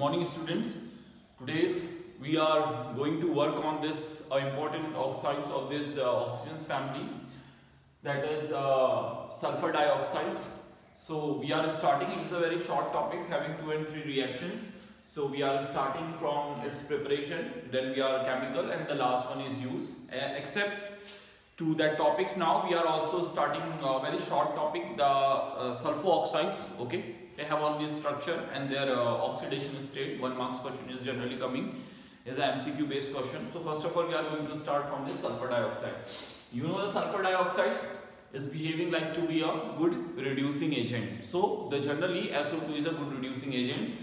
morning students. Today's we are going to work on this important oxides of this oxygens family, that is sulfur dioxides. So we are starting, it's a very short topics having 2 and 3 reactions. So we are starting from its preparation, then we are chemical, and the last one is use. Except to that topics, now we are also starting a very short topic, the sulfur oxides. Okay, they have only structure and their oxidation state. 1 marks question is generally coming, is an MCQ based question. So first of all, we are going to start from this sulfur dioxide. You know the sulfur dioxides is behaving like to be a good reducing agent. So the generally SO2 is a good reducing agent.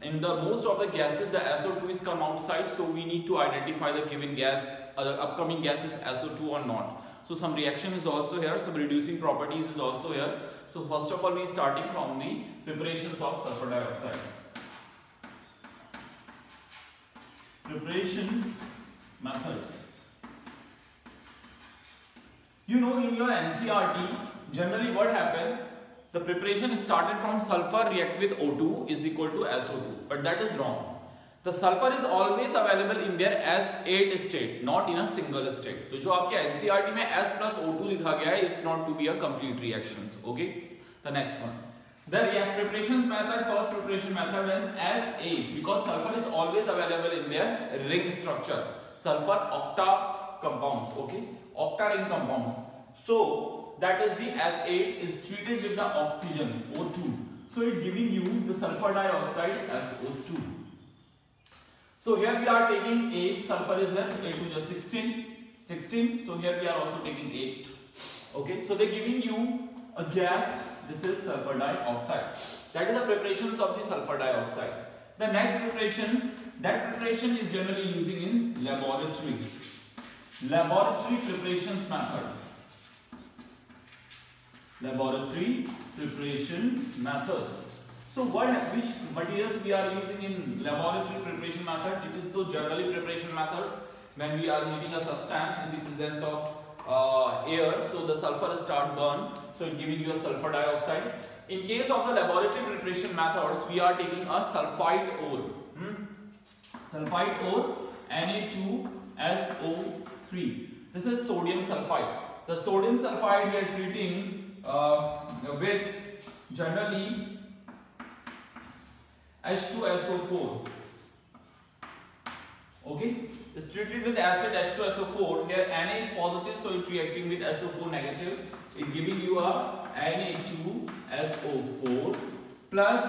In the most of the gases, the SO2 is come outside, so we need to identify the given gas, the upcoming gas is SO2 or not. So some reaction is also here, some reducing properties is also here. So first of all, we are starting from the preparations of sulfur dioxide. Preparations methods. You know, in your NCERT, generally what happened? The preparation started from sulfur react with O2 is equal to SO2, but that is wrong. The sulfur is always available in their S8 state, not in a single state. तो जो आपके NCERT में S plus O2 लिखा गया है, it's not to be a complete reactions. Okay. The next one. The react preparations method, first preparation method in S8, because sulfur is always available in their ring structure. Sulfur octa compounds. Okay. Octa ring compounds. So that is the S8 is treated with the oxygen O2. So it giving you the sulfur dioxide SO2. So here we are taking 8, sulfur is there, 8 to just 16. So here we are also taking 8. Okay, so they giving you a gas, this is sulfur dioxide. That is the preparations of the sulfur dioxide. The next preparations, that preparation is generally using in laboratory. Laboratory preparations method. Laboratory preparation methods. So which materials we are using in laboratory preparation method? It is the generally preparation methods when we are heating a substance in the presence of air, so the sulfur start burn, so it giving you a sulfur dioxide. In case of the laboratory preparation methods, we are taking a sulfide ore. Sulfide ore Na2SO3. This is sodium sulfide. The sodium sulfide we are treating with generally H2SO4. Okay, it's treated with acid H2SO4. Here Na is positive, so it's reacting with SO4 negative. It's giving you a Na2SO4 plus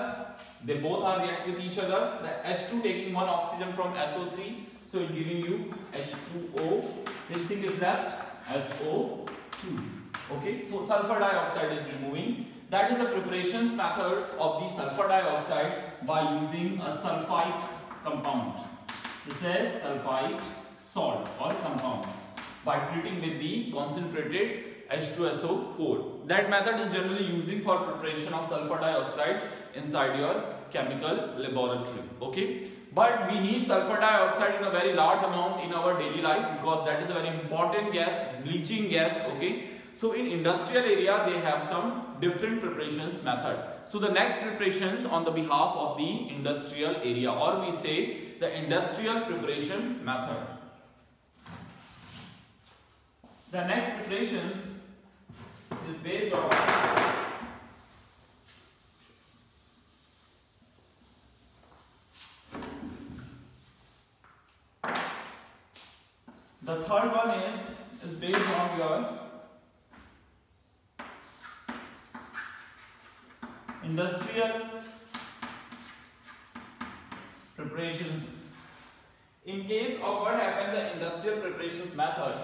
they both are react with each other. The H2 taking one oxygen from SO3, so it's giving you H2O. This thing is left SO2. Okay, so sulfur dioxide is removing. That is the preparations methods of the sulfur dioxide by using a sulfite compound. This is sulfite salt or compounds by treating with the concentrated H2SO4. That method is generally using for preparation of sulfur dioxide inside your chemical laboratory. Okay, but we need sulfur dioxide in a very large amount in our daily life because that is a very important gas, bleaching gas. Okay. So in industrial area, they have some different preparations method. So the next preparations on the behalf of the industrial area, or we say the industrial preparation method. The next preparations is based on the third one is based on your industrial preparations. In case of what happened, the industrial preparations method.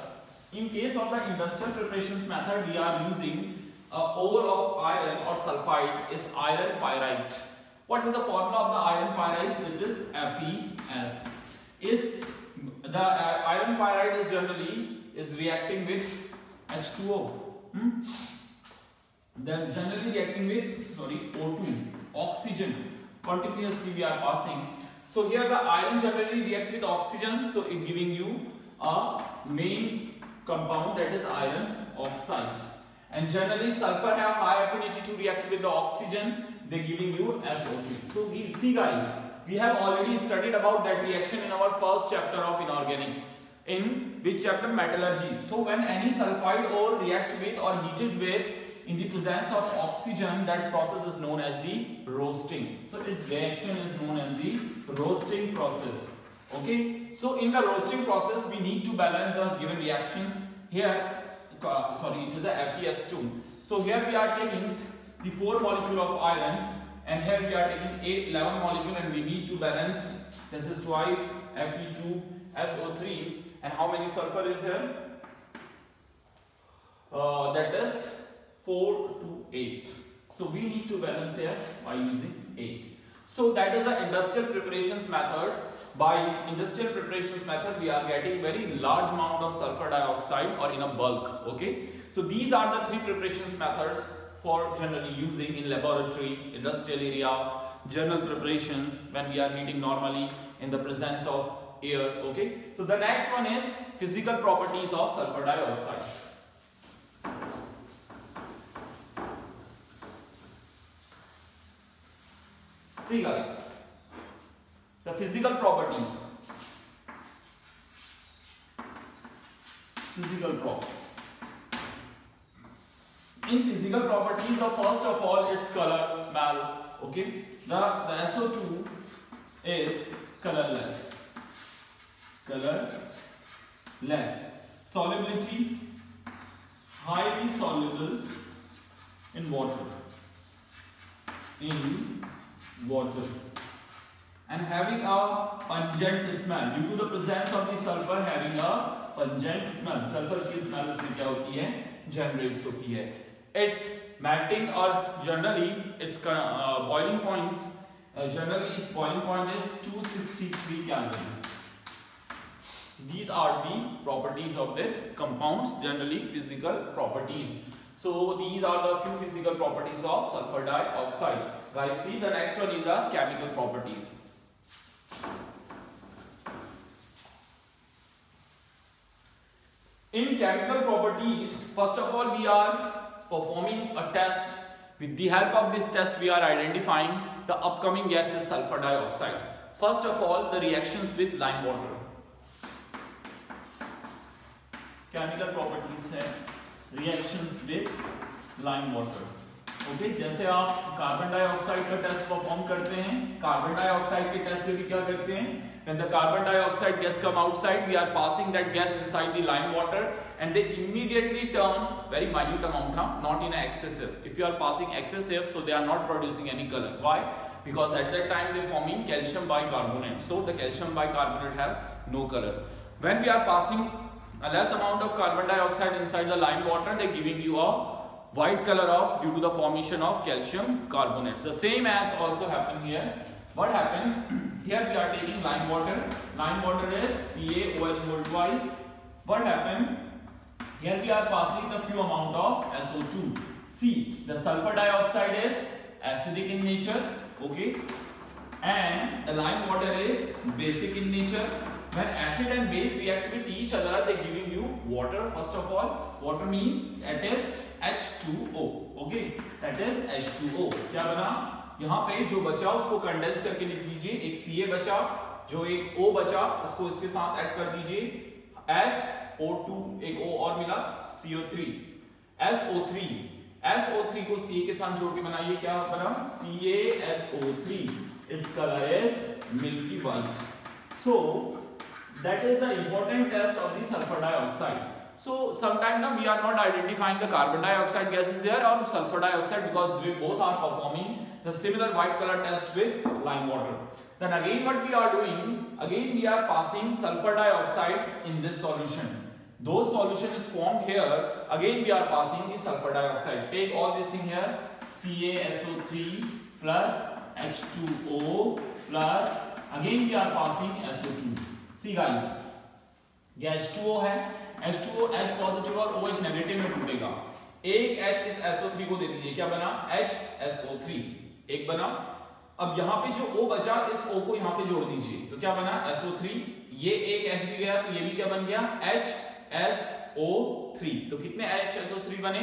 In case of the industrial preparations method, we are using ore of iron or sulfide is iron pyrite. What is the formula of the iron pyrite? It is FeS. Is the iron pyrite is generally reacting with H2O. Then generally reacting with O2, oxygen. Continuously we are passing. So here the iron generally react with oxygen, so it giving you a main compound, that is iron oxide. And generally sulfur have high affinity to react with the oxygen, they giving you SO2. So we see guys, We have already studied about that reaction in our first chapter of inorganic. In which chapter? Metallurgy. So when any sulfide ore react with or heated with in the presence of oxygen, that process is known as the roasting. So its reaction is known as the roasting process. Okay. So in the roasting process, we need to balance the given reactions. Here, sorry, it is a FeS2. So here we are taking the 4 molecule of irons, and here we are taking 11 molecule, and we need to balance. This is twice Fe2SO3, and how many sulfur is here? That is 4 to 8. So we need to balance here by using 8. So that is the industrial preparations methods. By industrial preparations method, we are getting very large amount of sulfur dioxide or in a bulk. Okay. So these are the 3 preparations methods for generally using in laboratory, industrial area, general preparations when we are heating normally in the presence of air. Okay. So the next one is physical properties of sulfur dioxide. See guys, the physical properties. Physical properties. In physical properties, the first of all, its color, smell. Okay, the SO2 is colorless. Colorless. Solubility, highly soluble in water. And having a pungent smell. Due to the presence of the sulfur, having a pungent smell. Sulfur की smell इसमें क्या होती है? Generates होती है. Its melting or generally its boiling points. Generally its boiling point is 263 Kelvin. These are the properties of this compound. Generally physical properties. So these are the few physical properties of sulfur dioxide. Guys, see the next one is the chemical properties. In chemical properties, first of all, we are performing a test. With the help of this test, we are identifying the upcoming gas is sulfur dioxide. First of all, the reactions with lime water. Chemical properties है reactions with lime water. Okay जैसे आप carbon dioxide का test perform करते हैं, carbon dioxide के test में भी क्या करते हैं? When the carbon dioxide gas come outside, we are passing that gas inside the lime water, and they immediately turn very minute amount, not in excessive. If you are passing excessive, so they are not producing any color. Why? Because at that time they forming calcium bicarbonate. So the calcium bicarbonate has no color. When we are passing a less amount of carbon dioxide inside the lime water, they giving you a white color of due to the formation of calcium carbonates. The same as also happen here. What happened? Here we are taking lime water. Lime water is CaOH whole twice. What happened? Here we are passing the few amount of SO2. See, the sulfur dioxide is acidic in nature, okay, and the lime water is basic in nature. When acid and base react with each other, they giving you water. First of all, water means that is H2O, okay, that is H2O. क्या बना? यहाँ पे जो बचा उसको condense करके लिख दीजिए. एक Ca बचा, जो एक O बचा उसको इसके साथ ऐड कर दीजिए. SO2, एक O और मिला, CO3, SO3. SO3 को Ca के साथ जोड़ के बनाइए, क्या बना? CaSO3. Its color is milky white. So that is the important test of the sulfur dioxide. So sometimes now we are not identifying the carbon dioxide gas is there or sulfur dioxide because they both are performing the similar white color test with lime water. Then again what we are doing, again we are passing sulfur dioxide in this solution. Those solution is formed here, again we are passing the sulfur dioxide. Take all this thing here, CaSO3 plus H2O plus, again we are passing SO2. See guys, ये H2O है, H2O H positive और OH negative में टूटेगा. एक H इस SO3 को दे दीजिए, क्या बना? HSO3 एक बना. अब यहाँ पे जो O बचा, इस O को यहाँ पे जोड़ दीजिए, तो क्या बना? SO3. ये एक H भी गया, तो ये भी क्या बन गया? HSO3. तो कितने HSO3 बने?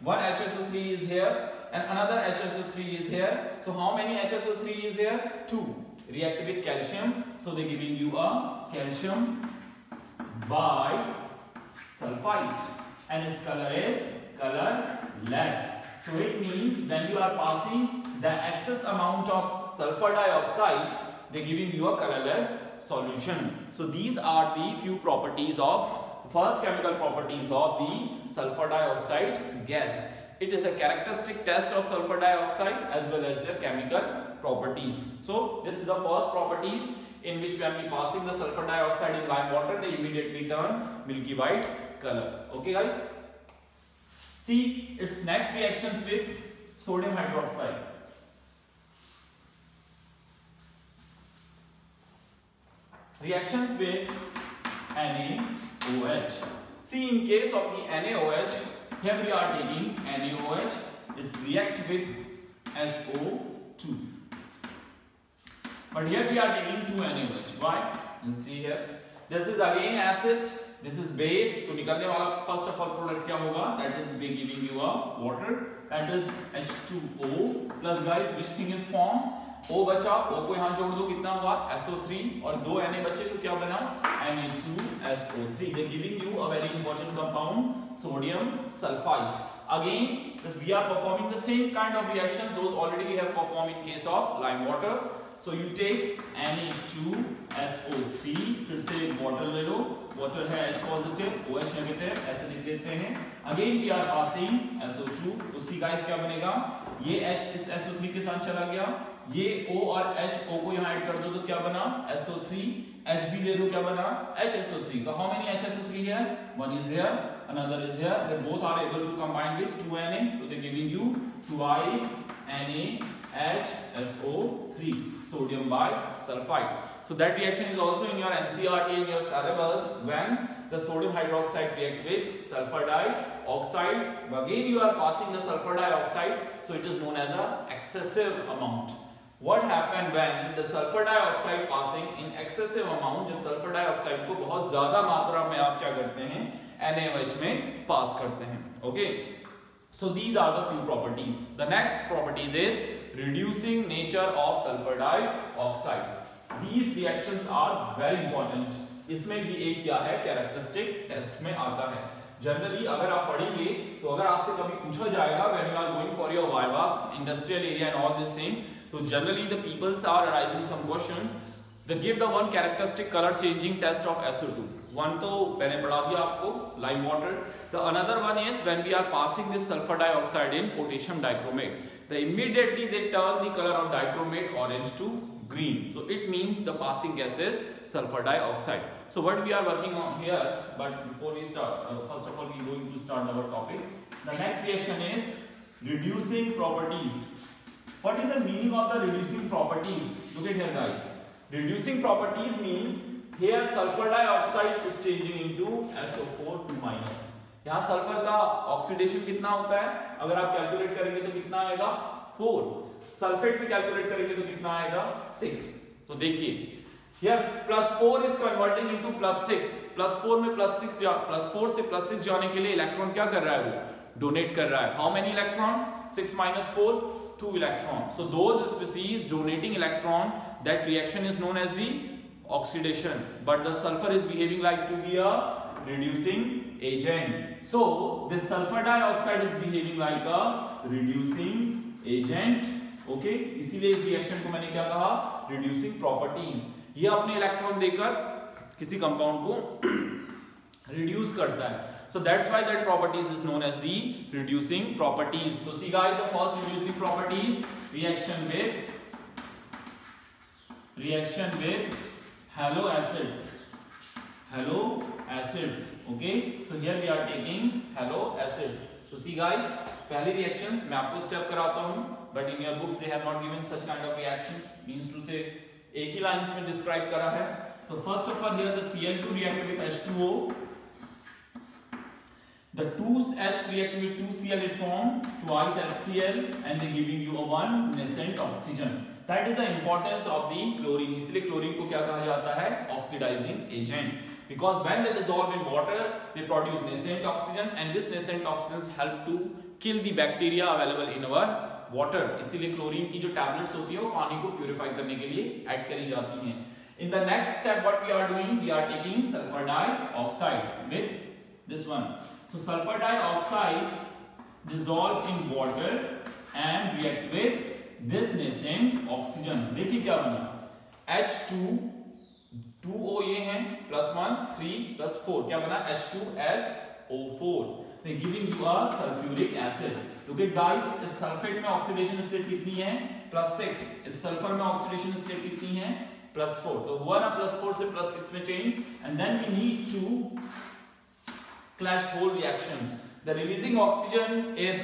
One HSO3 is here and another HSO3 is here. So how many HSO3 is here? 2. react with calcium, so they're giving you a calcium bisulfite, and its color is colorless. So it means when you are passing the excess amount of sulfur dioxide, they're giving you a colorless solution. So these are the few properties of first chemical properties of the sulfur dioxide gas. It is a characteristic test of sulfur dioxide as well as their chemical properties. So this is the first properties in which when we passing the sulfur dioxide in lime water, they immediately turn milky white color. Okay guys. See its next reactions with sodium hydroxide. Reactions with NaOH. See, in case of the NaOH, here we are taking NaOH, it's react with SO2. But here we are taking 2 NaOH. Why? You see here. This is again acid, this is base. तो निकलने वाला first of all product क्या होगा? That is giving you a water. That is H2O plus guys, which thing is formed? O बचा, O को यहाँ जोड़ दो, कितना हुआ? SO3 और 2 Na बचे तो क्या बना? Na2SO3. They giving you a very important compound, sodium sulfite. Again, we are performing the same kind of reaction those already we have performed in case of lime water. So you take Na2SO3, फिर से water ले लो, water है H positive, OH negative, ऐसे लिख देते हैं. Again we are passing SO2, तो C guys क्या बनेगा? ये H इस SO3 के साथ चला गया, ये O और H, O को यहाँ ऐड कर दो तो क्या बना? SO3, H भी ले दो क्या बना? HSO3. So how many HSO3 here? One is here, another is here. They both are able to combine with 2 Na, so they're giving you twice NaHSO3, sodium bisulfite. So that reaction is also in your NCERT in your syllabus when the sodium hydroxide react with sulfur dioxide. Again you are passing the sulfur dioxide, so it is known as a excessive amount. What happened when the sulfur dioxide passing in excessive amount? जब sulfur dioxide को बहुत ज़्यादा मात्रा में आप क्या करते हैं? NaOH में pass करते हैं. Okay. So these are the few properties. The next properties is reducing nature of sulfur dioxide. These reactions are very important. इसमें भी एक क्या है? Characteristic test में आता है. Generally अगर आप पढ़ेंगे तो अगर आपसे कभी पूछा जाएगा when you are going for your viva, industrial area and all this thing, so generally the peoples are arising some questions. They give the one characteristic color changing test of SO2. One तो मैंने पढ़ा दिया आपको lime water. The another one is when we are passing this sulfur dioxide in potassium dichromate. Then immediately they turn the color of dichromate orange to green. So it means the passing gas is sulfur dioxide. So what we are working on here, but before we start, first of all we are going to start our topic. The next reaction is reducing properties. What is the meaning of the reducing properties? Look at here guys. Reducing properties means here sulfur dioxide is changing into SO4 2 minus. यहाँ sulphur का oxidation कितना होता है? अगर आप calculate करेंगे तो कितना आएगा? 4. सल्फेट में कैलकुलेट करेंगे तो कितना आएगा? 6. तो देखिए here +4 is converting into +6. +4 में +4 से +6 जाने के लिए इलेक्ट्रॉन क्या कर रहा है? वो डोनेट कर रहा है. How many electron? 6 minus 4, 2 electron. So those species donating electron, that reaction is known as the oxidation, but the sulfur is behaving like to be a reducing agent. So this sulfur dioxide is behaving like a reducing agent. Okay, इसीलिए इस reaction को मैंने क्या कहा? Reducing properties. ये अपने electron देकर किसी कंपाउंड को रिड्यूस करता है. So that's why that properties is known as the reducing properties. So see guys, the first reducing properties, reaction with halo acids. Okay, so here we are taking halo acids. So see guys, पहली reactions मैं आपको step कराता हूँ, but in your books they have not given such kind of reaction. Means to say एक ही lines में describe करा है. तो first of all here the Cl2 react with H2O. The 2H react with 2Cl, it form twice HCl and they giving you a one nascent oxygen. That is the importance of the chlorine. इसलिए chlorine को क्या कहा जाता है? Oxidizing agent. Because when they dissolve in water, they produce nascent oxygen, and this nascent oxygens help to kill the bacteria available in our water, इसीलिए chlorine की जो tablets होती है वो पानी को प्यूरिफाई करने के लिए ऐड करी जाती हैं. In the next step, what we are doing, we are taking sulfur dioxide with this one. So sulfur dioxide dissolve in water and react with this nascent oxygen. देखिए क्या बना, H2 2O ये हैं +1 3 +4 क्या बना H2SO4. They giving you a sulfuric acid. Look at guys, इस sulphate में oxidation state कितनी है +6, इस सल्फर में ऑक्सीडेशन स्टेट कितनी है +4. तो हुआ ना +4 से +6 में change. And then we need to clash whole reaction. The releasing oxygen is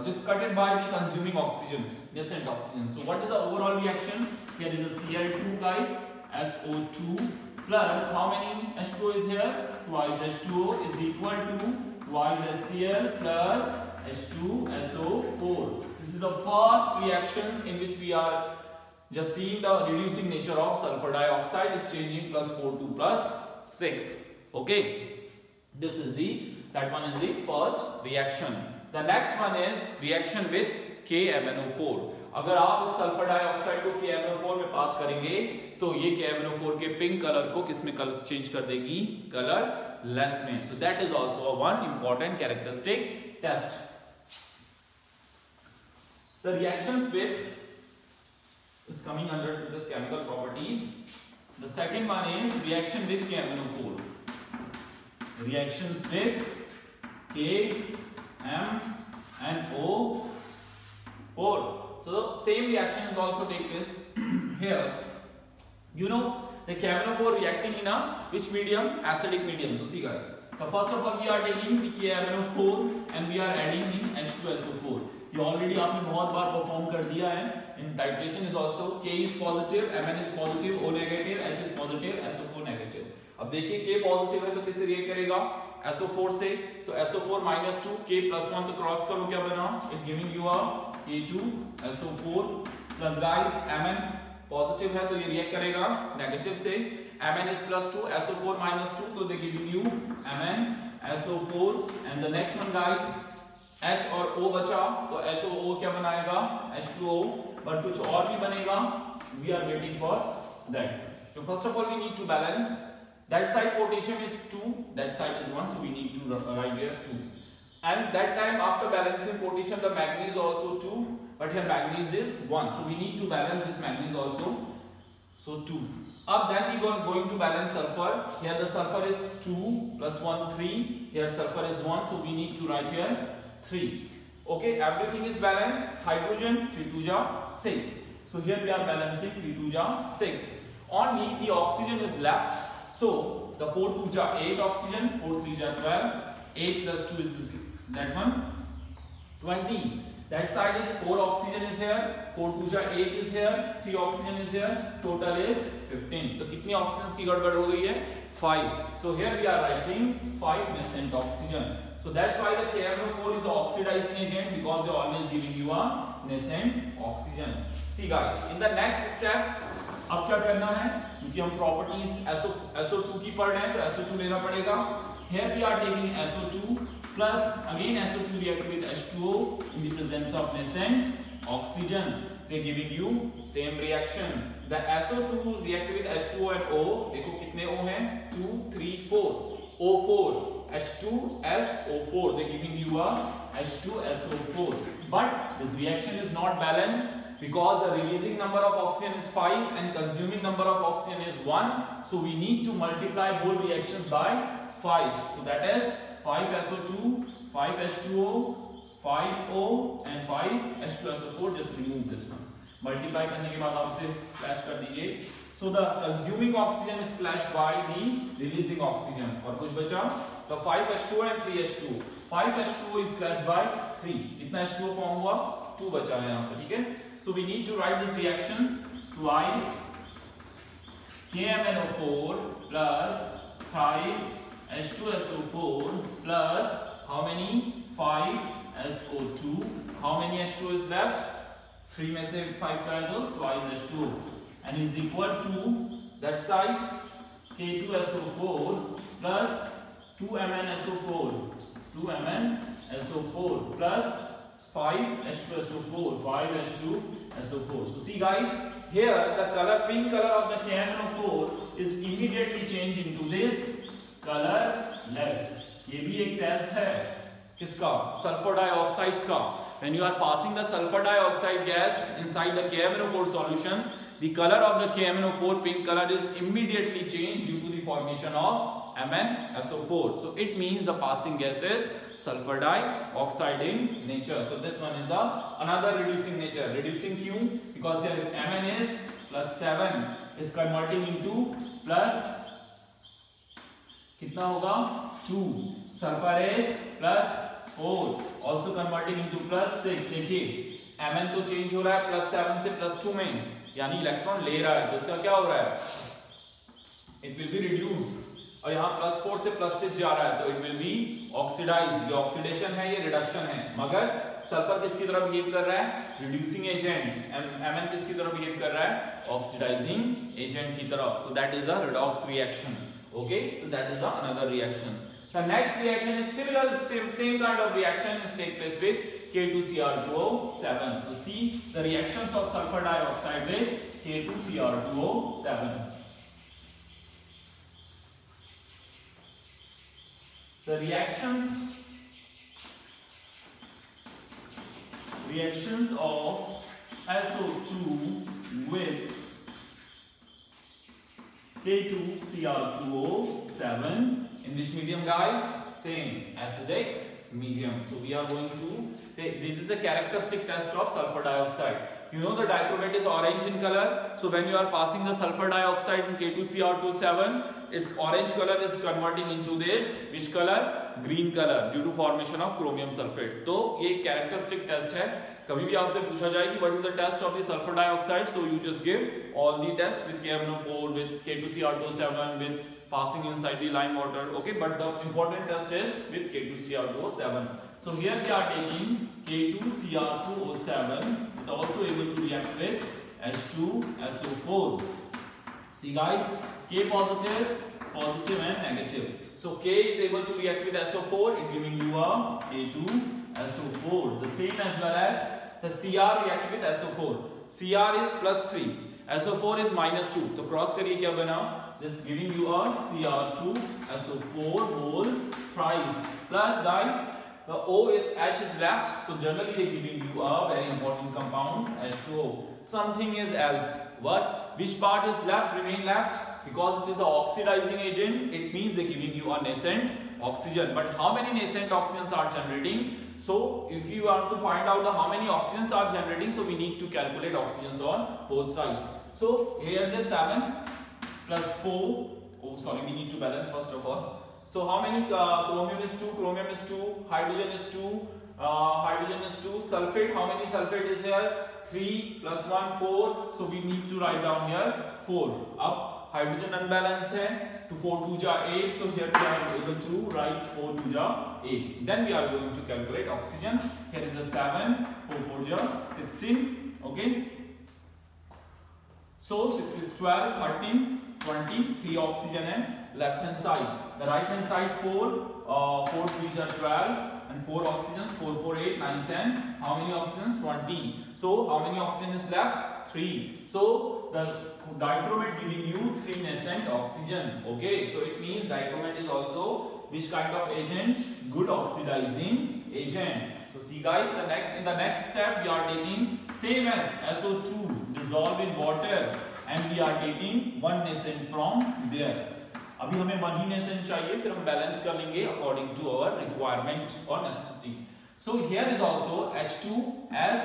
just cutted by the consuming oxygens, nascent oxygen. So what is the overall reaction? Here is a Cl2 guys, SO2 plus how many H2O is here? Twice H2O is equal to twice HCl plus H2SO4. This is the first reactions in which we are just seeing the reducing nature of sulfur dioxide is changing +4 to +6. Okay, this is that one is the first reaction. The next one is reaction with KMnO4. अगर आप इस sulphur dioxide को KMnO4 में पास करेंगे तो ये KMnO4 के pink colour को किस में चेंज कर देगी, कलर लेस में. So that is also a one important characteristic test. The reactions with is coming under this chemical properties. The second one is reaction with KMnO4. Reactions with KMnO4. So same reaction is also take place here. You know the KMnO4 reacting in a which medium? Acidic medium. So see guys, so first of all we are taking the KMnO4 and we are adding in H2SO4. ये already आपने बहुत बार perform कर दिया है. In titration is also K is positive, Mn is positive, O negative, H is positive, SO4 negative. अब देखिए K positive है तो किससे रिएक्ट करेगा, SO4 से. तो SO4 -2 K +1 तो क्रॉस करो क्या बना, it giving you a K2SO4 plus guys Mn positive है तो ये रिएक्ट करेगा नेगेटिव से. Mn इज +2 SO4 -2 तो they giving you MnSO4. And the next one guys H और O बचा तो HOO क्या बनाएगा H2O. बट कुछ और भी बनेगा, we are waiting for that. So first of all we need to balance. That side potassium is 2, that side is 1, so we need to write here 2. And that time after balancing potassium the manganese also 2, but here manganese is 1, so we need to balance this manganese also, so 2. Up then we going to balance sulfur. Here the sulfur is 2 plus 1 3, here sulfur is 1, so we need to write here 3. Okay, everything is balanced. Hydrogen 3 2 ja 6, so here we are balancing 3 2 ja 6. Only the oxygen is left, so the 4 2 ja 8 oxygen, 4 3 ja 12, 8 plus 2 is that one 20. That side is 4 oxygen is here, 4 2 ja 8 is here, 3 oxygen is here, total is 15. तो कितनी oxygen की गड़बड़ हो गई है 5. So here we are writing 5 nascent oxygen. So that's why the KMnO4 is the oxidizing agent, because they are always giving you a nascent oxygen. See guys, in the next step अब क्या करना है, क्योंकि हम properties SO2 की पढ़ रहे हैं तो SO2 लेना पड़ेगा. Here we are taking SO2 plus again SO2 react with H2O in the presence of nascent oxygen. They giving you same reaction. The SO2 react with H2O and O. देखो कितने O हैं 2 3 4 O4 H2SO4. They giving you a H2SO4. But this reaction is not balanced, because the releasing number of oxygen is 5 and consuming number of oxygen is 1, so we need to multiply both reactions by 5. So that is 5SO2, 5H2O, 5O and 5H2SO4. Just remove this one. Multiply करने के बाद आप इसे clash कर दीजिए. So the consuming oxygen is clashed by the releasing oxygen. और कुछ बचा तो 5H2O and 3H2O. 5H2O is clashed by 3. कितना H2O फॉर्म हुआ 2 बचा है यहाँ पर. ठीक है. So we need to write these reactions twice. KMnO4 plus thrice H2SO4 plus how many 5SO2. How many H2O is left? 3 में से 5 का है तो twice H2O and is equal to that side K2SO4 plus 2MnSO4 plus 5H2SO4, 5H2SO4. So see guys, here the color, pink color of the KMnO4 is immediately changed into this colorless. ये भी एक test है किसका, sulphur dioxides का. When you are passing the sulfur dioxide gas inside the KMnO4 solution, the color of the KMnO4 pink color is immediately changed due to the formation of MnSO4. So it means the passing gas is sulfur dioxide in nature. So this one is another reducing nature. Reducing Q because here Mn is plus 7 is converting into plus कितना होगा 2. Sulfur is plus 4 also converting into plus 6. देखिए Mn तो change हो रहा है plus 7 से plus 2 में, यानी इलेक्ट्रॉन ले रहा है, तो इसका क्या हो रहा है, it will be reduced. और यहाँ प्लस 4 से प्लस 6 जा रहा है तो इट विल बी ऑक्सीडाइज. ये ऑक्सीडेशन है, ये रिडक्शन है. मगर सल्फर किसकी तरह बिहेव कर रहा है, रिड्यूसिंग एजेंट. Mn किसकी तरह बिहेव कर रहा है, ऑक्सीडाइजिंग एजेंट की तरह. So that is a redox reaction. Okay, so that is another reaction. The next reaction is similar, same kind of reaction is take place with K2Cr2O7. So see the reactions of sulfur dioxide with K2Cr2O7. The reactions of SO2 with K2Cr2O7 in which medium guys, same acidic medium. So we are going to take, this is a characteristic test of sulfur dioxide. You know the dichromate is orange in color, so when you are passing the sulfur dioxide in K2Cr2O7, its orange color is converting into this which color, green color, due to formation of chromium sulfate. तो ये characteristic test है. कभी भी आपसे पूछा जाए कि what is the test of the sulfur dioxide, so you just give all the tests with KMnO4, with K2Cr2O7, with passing inside the lime water. Okay, but the important test is with K2Cr2O7. So here we are taking K2Cr2O7. It also able to react with H2SO4. See guys, K positive, positive and negative. So K is able to react with SO4, it giving you a K2SO4. The same as well as the Cr react with SO4. Cr is plus 3, SO4 is minus 2. तो cross करिए क्या बना, this giving you a Cr2SO4 whole thrice. Plus guys, the O is H is left, so generally they giving you a very important compounds H2O. Something is else. What? Which part is left? Remain left because it is an oxidizing agent. It means they giving you a nascent oxygen. But how many nascent oxygens are generating? So if you want to find out how many oxygens are generating, so we need to calculate oxygens on both sides. So here the 7 plus 4. Oh sorry, we need to balance first of all. So how many chromium is 2, chromium is 2, hydrogen is 2, hydrogen is 2, sulfate, how many sulfate is here, 3 plus 1 4, so we need to write down here 4. Up hydrogen unbalanced hai, to 4 2 ja 8, so here we are able to write 4 2 ja 8. Then we are going to calculate oxygen. Here is a 7, 4 4 ja 16, okay. So 6 is 12, 13, 20, 3 oxygen hai left hand side. The right hand side 4, 4 3s are 12 and 4 oxygens, 4 4 8 9 10. How many oxygens? 20. So how many oxygen is left? 3. So the dichromate giving you 3 nascent oxygen. Okay, so it means dichromate is also which kind of agents? Good oxidizing agent. So see guys, in the next step we are taking same as SO2 dissolved in water and we are taking one nascent from there. अभी हमें one ही nascent चाहिए, फिर हम balance कर लेंगे according to our requirement और necessity. So here is also H2S,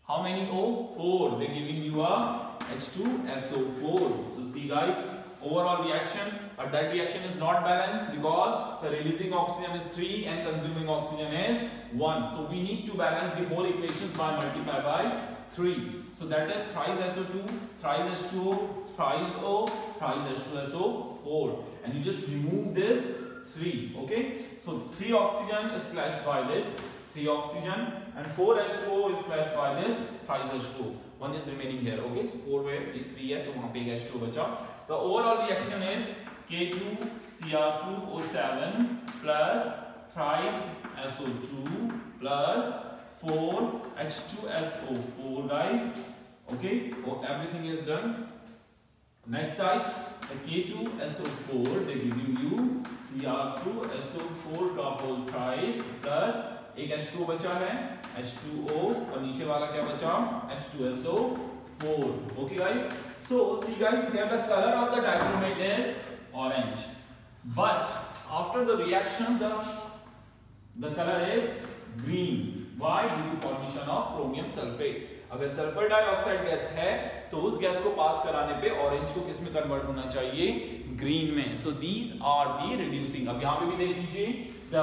how many O? 4. They giving you a H2SO4. So see guys, overall reaction, but that reaction is not balanced because the releasing oxygen is 3 and consuming oxygen is 1. So we need to balance the whole equations by multiply by 3. So that is thrice SO2, thrice H2O, thrice O, thrice H2SO4, and you just remove this 3. Okay, so 3 oxygen is clashed by this 3 oxygen and 4 H2O is clashed by this thrice H2O. 1 is remaining here. Okay, 4 where 3 है तो वहाँ पे H2O बचा. The overall reaction is K2Cr2O7 plus thrice SO2 plus H2SO4 guys. Okay, oh, everything is done. Next side, the K2SO4, they give you Cr2SO4 का whole thrice plus एक H2O बचा है H2O और नीचे वाला क्या बचा H2SO4. Okay guys, so see guys, here the color of the dichromate is orange, but after the reactions the color is green. Why? Due to formation of chromium sulfate. अगर sulphur dioxide gas है तो उस gas को पास कराने पे orange को किस में कन्वर्ट होना चाहिए, ग्रीन में. So these are the reducing. अब यहाँ पे भी देख लीजिए, the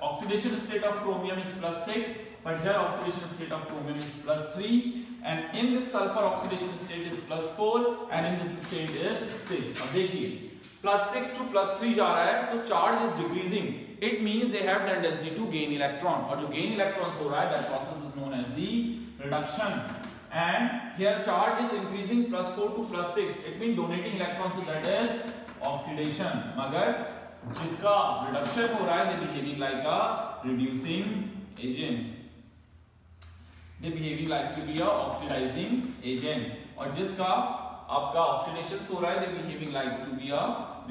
oxidation state of chromium is +6, but here oxidation state of chromium is +3, and in this sulfur oxidation state is +4, and in this state is 6. अब देखिए +6 to +3 जा रहा है, so charge is decreasing. It means they have tendency to gain electron, और जो gain electrons हो रहा है, that process is known as the reduction. And here charge is increasing +4 to +6. It means donating electrons, so that is oxidation. मगर जिसका reduction हो रहा है, they behaving like a reducing agent. They behaving like to be a oxidizing agent. और जिसका आपका oxidation हो रहा है, they behaving like to be a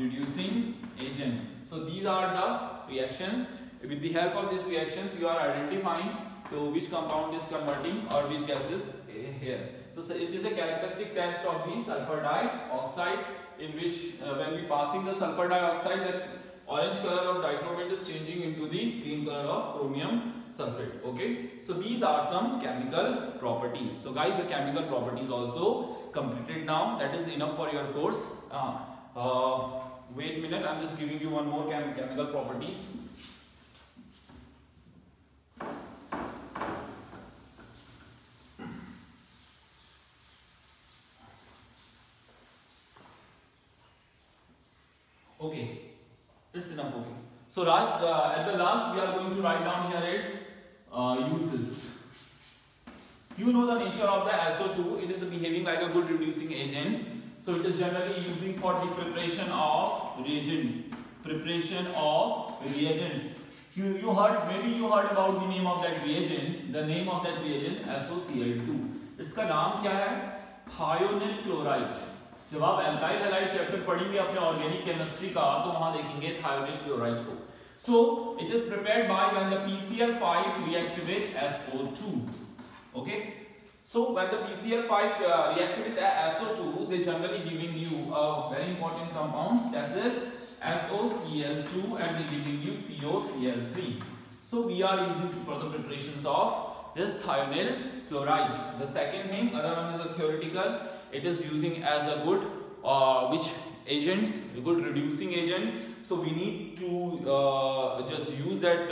reducing agent. So these are the reactions. With the help of these reactions, you are identifying to which compound is converting or which gas is here. So it is a characteristic test of the sulfur dioxide, in which when we passing the sulfur dioxide, the orange color of dichromate is changing into the green color of chromium sulfate. Okay, so these are some chemical properties. So guys, the chemical properties also completed now. That is enough for your course. Wait a minute, I'm just giving you one more chemical properties. Okay, it's enough. Okay, so at the last we are going to write down here its uses. You know the nature of the SO2. It is behaving like a good reducing agent. So it is generally using for the preparation of reagents. Preparation of reagents. You heard, maybe you heard about the name of that reagents. The name of that reagent SOCl2. इसका नाम क्या है? Thionyl chloride. जब आप alkyl halide chapter पढ़ेंगे अपने organic chemistry का, तो वहां देखेंगे थायोनिल क्लोराइड को. So it is prepared by when the PCl5 react with SO2. Okay. So when the PCl5 react with SO2, they generally giving you a very important compounds, that is SOCl2, and they giving you POCl3. So we are using for the preparations of this thionyl chloride. The second thing, other one is a theoretical. It is using as a good which agents, a good reducing agent. So we need to just use that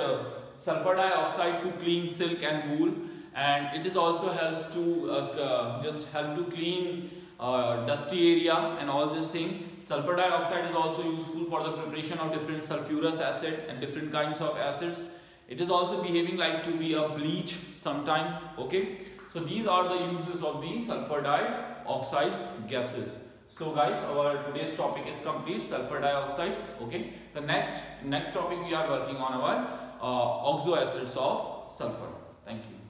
sulfur dioxide to clean silk and wool. And it is also helps to just help to clean dusty area and all this thing. Sulfur dioxide is also useful for the preparation of different sulfurous acid and different kinds of acids. It is also behaving like to be a bleach sometime. Okay, so these are the uses of the sulfur dioxides gases. So guys, our today's topic is complete, sulfur dioxides. Okay, the next topic we are working on our oxo acids of sulfur. Thank you.